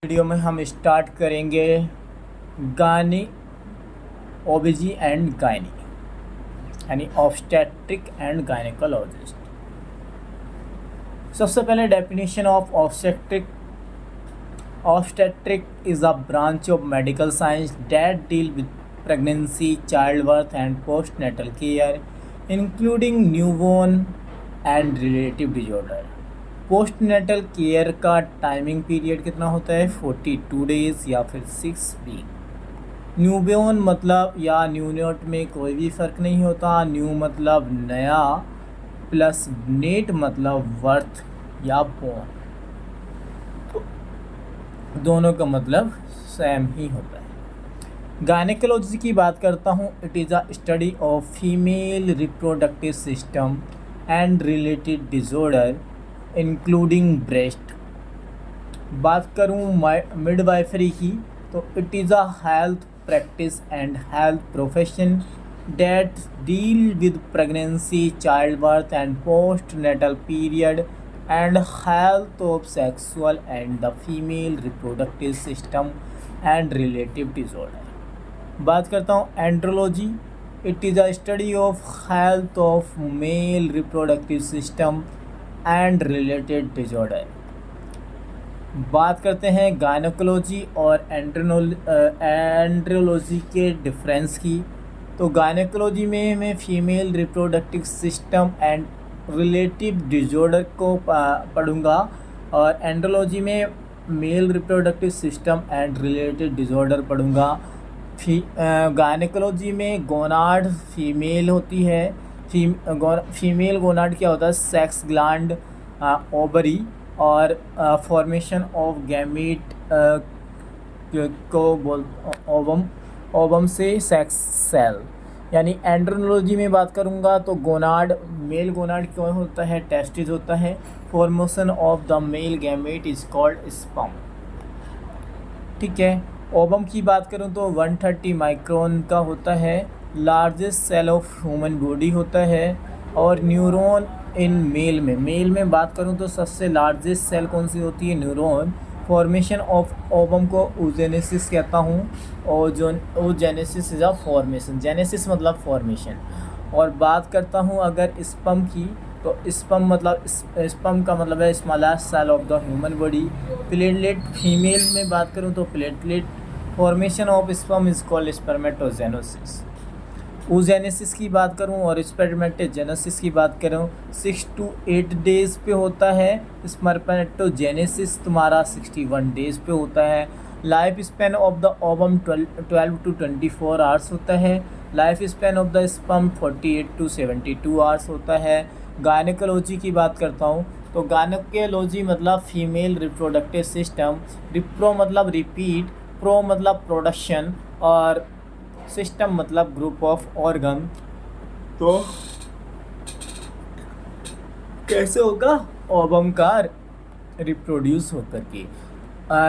Video में हम start करेंगे गायनी ओबीजी एंड गायनी यानी ऑब्स्टेट्रिक एंड गायनेकोलॉजिस्ट। सबसे पहले definition of obstetric. Obstetric is a branch of medical science that deal with pregnancy, child birth and post natal care including newborn and relative disorder. Post natal care का timing period कितना होता है? 42 days या फिर 6 week. Newborn मतलब या neonate में कोई भी फ़र्क नहीं होता। न्यू मतलब नया प्लस नेट मतलब वर्थ या बोर्न, दोनों का मतलब सेम ही होता है। गायनेकोलॉजी की बात करता हूँ। It is a study of female reproductive system and related disorder including breast. बात करूँ मिडवाइफरी की तो it is a health practice and health profession that deal with pregnancy, child birth and post natal period and health of sexual and the female reproductive system and relative disorder. बात करता हूँ andrology. It is a study of health of male reproductive system and related disorder. बात करते हैं gynaecology और andrology के difference की। तो गायनेकोलॉजी में मैं female reproductive system and relative disorder को पढ़ूंगा और एंड्रोलॉजी में mail reproductive system and related disorder पढ़ूंगा। गायनेकोलॉजी में गोनाड फीमेल होती है। फीमेल गोनाड क्या होता है? सेक्स ग्लैंड, ओवरी और फॉर्मेशन ऑफ गैमीट को बोल ओवम से सेक्स सेल। यानी एंड्रोलॉजी में बात करूंगा तो गोनाड, मेल गोनाड क्यों होता है? टेस्टिस होता है। Formation of the male gamete is called sperm. ठीक है। ओवम की बात करूं तो 130 माइक्रोन का होता है। Largest cell of human body होता है। और न्यूरॉन इन मेल में बात करूं तो सबसे लार्जेस्ट सेल कौन सी होती है? न्यूरॉन। फॉर्मेशन ऑफ ओवम को oogenesis कहता हूँ। oogenesis is a formation. Genesis मतलब फॉर्मेशन। और बात करता हूँ अगर स्पर्म की तो स्पर्म का मतलब है smallest cell of the human body. Platelet female में बात करूँ तो platelet. Formation of sperm is called spermatogenesis. oogenesis की बात करूं और स्पर्मेटोजेनेसिस की बात करूं 6 to 8 डेज़ पे होता है। स्पर्मेटोजेनेसिस तुम्हारा 61 डेज़ पे होता है। Life span of the ovum 12 to 24 hours होता है। Life span of the sperm 48 to 72 hours होता है। गायनेकोलॉजी की बात करता हूँ तो गायनेकोलॉजी मतलब फीमेल रिप्रोडक्टिव सिस्टम। रिप्रो मतलब रिपीट, प्रो मतलब प्रोडक्शन और सिस्टम मतलब ग्रुप ऑफ ऑर्गन। तो कैसे होगा? ओवम का रिप्रोड्यूस होकर के।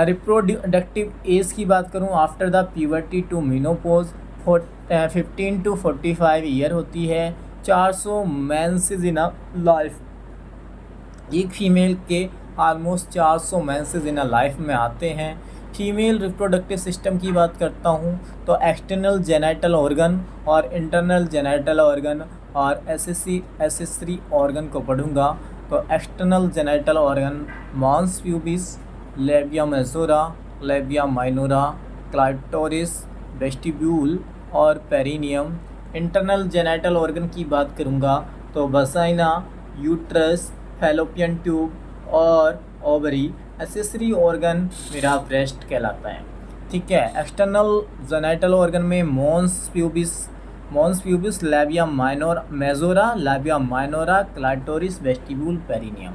रिप्रोडक्टिव एज की बात करूं after the puberty to menopause 15 to 45 year होती है। 400 मेंसेस इन अ लाइफ। एक फीमेल के almost 400 menses in a life में आते हैं। फीमेल रिप्रोडक्टिव सिस्टम की बात करता हूँ तो एक्सटर्नल जेनिटल ऑर्गन और इंटरनल जेनिटल ऑर्गन और एसेसरी ऑर्गन को पढ़ूंगा। तो external genital organ mons pubis, labia majora, labia minora, clitoris, vestibule और पेरिनियम। इंटरनल जेनिटल ऑर्गन की बात करूँगा तो वसाइना, यूट्रस, फैलोपियन ट्यूब और ओवरी। एसेसरी ऑर्गन मेरा ब्रेस्ट कहलाता है। ठीक है। एक्सटर्नल जेनिटल ऑर्गन में mons pubis, labia majora, labia minora, clitoris, vestibule, perineum.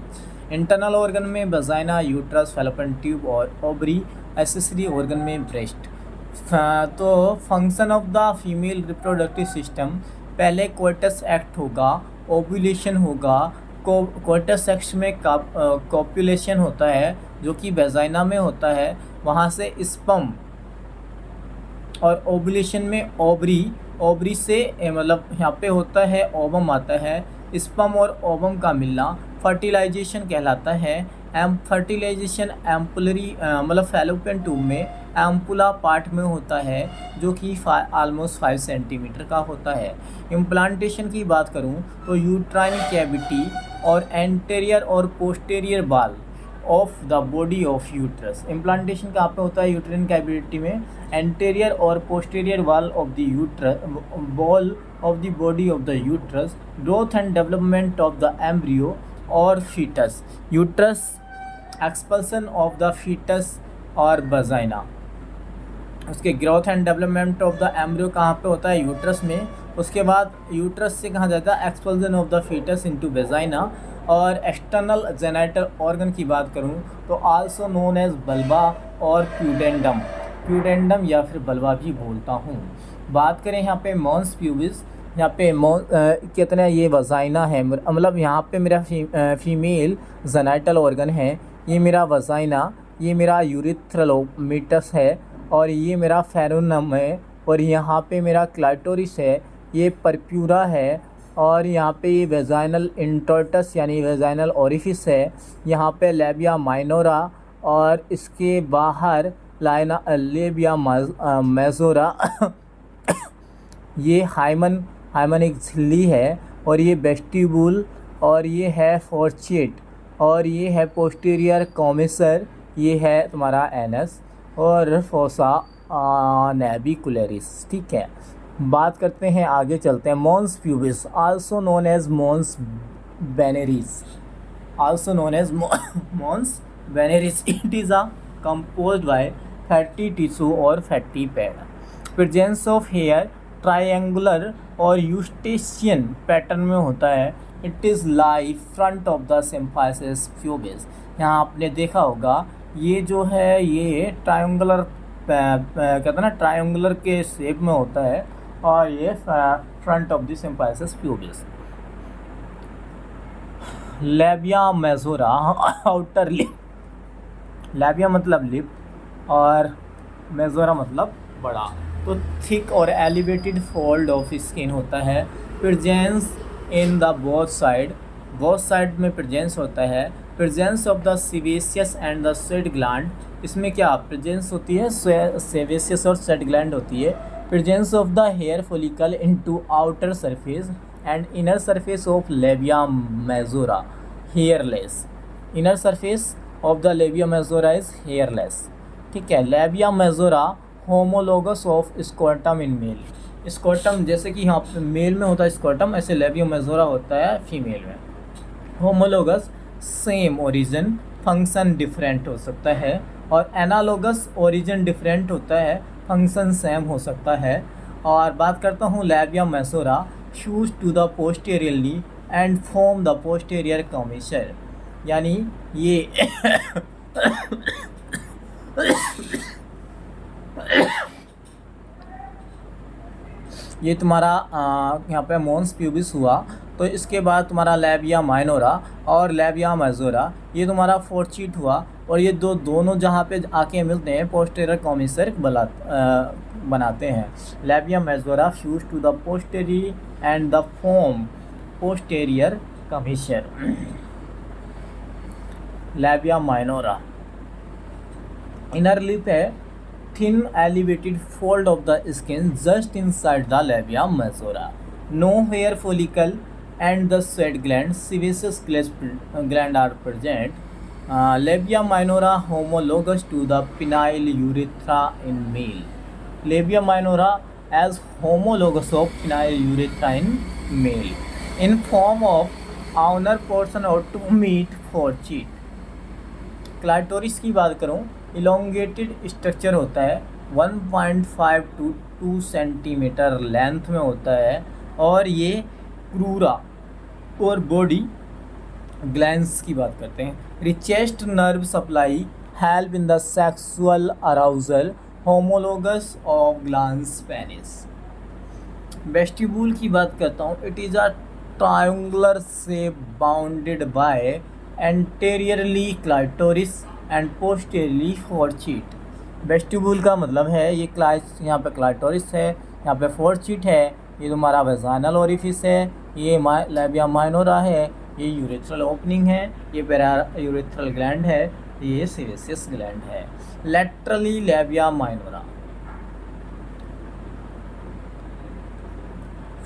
Internal organ में वजाइना, यूट्रस, फैलोपियन ट्यूब और ओवरी। एसेसरी ऑर्गन में ब्रेस्ट। तो function of the female reproductive system, पहले कोइटस एक्ट होगा, ओव्यूलेशन होगा। Coitus act में copulation होता है जो कि वेजाइना में होता है, वहाँ से स्पर्म। और ओव्यूलेशन में ओवरी से मतलब यहाँ पे होता है ओवम आता है। स्पर्म और ओवम का मिलना फर्टिलाइजेशन कहलाता है। फर्टिलाइजेशन एम्पुलरी मतलब फैलोपियन ट्यूब में एम्पुला पार्ट में होता है जो कि ऑलमोस्ट 5 सेंटीमीटर का होता है। इम्प्लांटेशन की बात करूं तो यूट्राइन कैविटी और एंटेरियर और posterior wall of the body of uterus. Implantation कहाँ पे होता है? यूट्राइन कैविटी में एंटेरियर और posterior wall of the uterus wall of the body of the uterus. Growth and development of the embryo और foetus. Uterus expulsion of the foetus और vagina. उसके growth and development of the embryo कहाँ पे होता है? Uterus में। उसके बाद यूट्रस से कहाँ जाता है? Expulsion of the fetus into vagina. और एक्सटर्नल जेनिटल ऑर्गन की बात करूँ तो आल्सो नोन एज बल्बा और प्यूडेंडम। प्यूडेंडम या फिर बल्बा भी बोलता हूँ। बात करें यहाँ पे मॉन्स प्यूबिस, यहाँ पे कितना ये वजाइना है, मतलब यहाँ पे मेरा फीमेल जेनिटल ऑर्गन है, ये मेरा वजाइना, ये मेरा यूरिथ्रलोमीटस है और ये मेरा फेरोनम है और यहाँ पे मेरा क्लाइटोरिस है, ये परप्यूरा है और यहाँ पे ये वेजाइनल इंटर्टस यानी वेजाइनल ओरिफिस है। यहाँ पे लेबिया माइनोरा और इसके बाहर लेबिया मेजोरा ये हाइमन एक झिल्ली है और ये वेस्टिब्यूल और ये है फोर्चिएट और ये है पोस्टीरियर कॉमिसर, ये है तुम्हारा एनस और फोसा नेबिकुलरिस। ठीक है, बात करते हैं, आगे चलते हैं। Mons pubis also known as mons veneris, also known as mons veneris. It is a composed by fatty tissue और fatty pad. Presence of hair triangular और यूस्टेशियन पैटर्न में होता है। It is lie front of the symphysis pubis. यहाँ आपने देखा होगा ये जो है ये ट्रायंगुलर कहते हैं ना, ट्रायंगुलर के शेप में होता है और ये front of the symphysis pubis. Labia majora outer lip, लेबिया मतलब लिप और मेजोरा मतलब बड़ा, तो थिक और एलिवेटेड फोल्ड ऑफ स्किन होता है। Presence in the both side में प्रेजेंस होता है। प्रेजेंस ऑफ द सेवेसियस एंड द स्वेट ग्लैंड, इसमें क्या प्रेजेंस होती है? सेवेसियस और स्वेट ग्लैंड होती है। Presence of the hair follicle into outer surface and inner surface of labia majora hairless. Inner surface of the labia majora is hairless. ठीक है, labia majora homologous of scrotum in male. Scrotum जैसे कि यहाँ पे mail में होता है scrotum, ऐसे लेबिया मेजोरा होता है फीमेल में। Homologous same origin, function different हो सकता है, और एनालोगस ओरिजिन डिफरेंट होता है, फंक्शन सेम हो सकता है। और बात करता हूँ labia majora fuse to the posteriorly and form the posterior commissure, यानी ये ये तुम्हारा यहाँ पे मॉन्स प्यूबिस हुआ, तो इसके बाद तुम्हारा लेबिया माइनोरा और लेबिया मेजोरा, ये तुम्हारा फोर्चिट हुआ, और ये दोनों जहाँ पे आके मिलते हैं पोस्टेरियर कॉमिसर बनाते हैं। Labia majora fuse to the posterior and the form posterior commissure. Labia minora inner lip है, thin elevated fold of the skin just inside the labia majora. No hair follicle and the sweat gland, sebaceous gland are present. Labia minora homologous to the penile urethra in male. Labia minora as homologous of penile urethra in male. In form of ulnar portion or to meet fourchette. Clitoris की बात करूँ, elongated structure होता है, 1.5 to 2 centimetre length में होता है, और ये क्रूरा और बॉडी ग्लैंड्स की बात करते हैं। Richest nerve supply help in the sexual arousal, homologous of glands penis. Vestibule की बात करता हूँ, it is a triangular shape bounded by anteriorly clitoris and posteriorly fourchette. Vestibule का मतलब है ये यहाँ पे क्लाइटोरिस है, यहाँ पे फोर्चिट है, ये तुम्हारा वेजाइनल ओरिफिस है, ये लेबिया माइनोरा है, ये यूरेथ्रल ओपनिंग है, ये पैरा यूरेथ्रल ग्लैंड है, ये सेबेसियस ग्लैंड है। Laterally labia minora.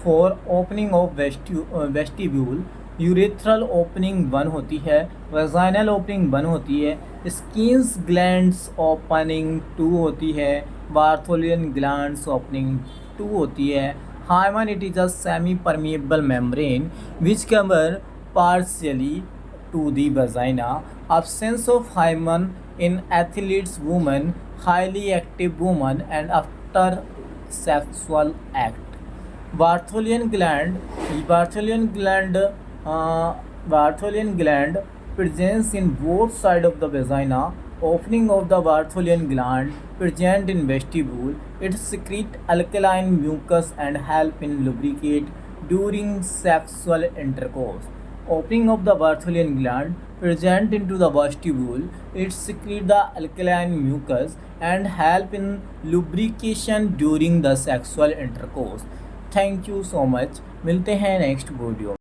For opening of vestibule, urethral opening 1 होती है, वेजाइनल ओपनिंग 1 होती है, स्किन्स ग्लैंड्स ओपनिंग 2 होती है, बार्थोलियन ग्लैंड्स ओपनिंग 2 होती है। Hymen, it is a semi permeable membrane which cover partially to the vagina. Absence of hymen in athletes, women, highly active women, and after sexual act. Bartholian gland, Bartholian gland presents in both sides of the vagina. Opening of the Bartholian gland present in vestibule. It secrete alkaline mucus and help in lubricate during sexual intercourse. Opening of the Bartholian gland present into the vestibule. It secrete the alkaline mucus and help in lubrication during the sexual intercourse. Thank you so much. मिलते हैं next video.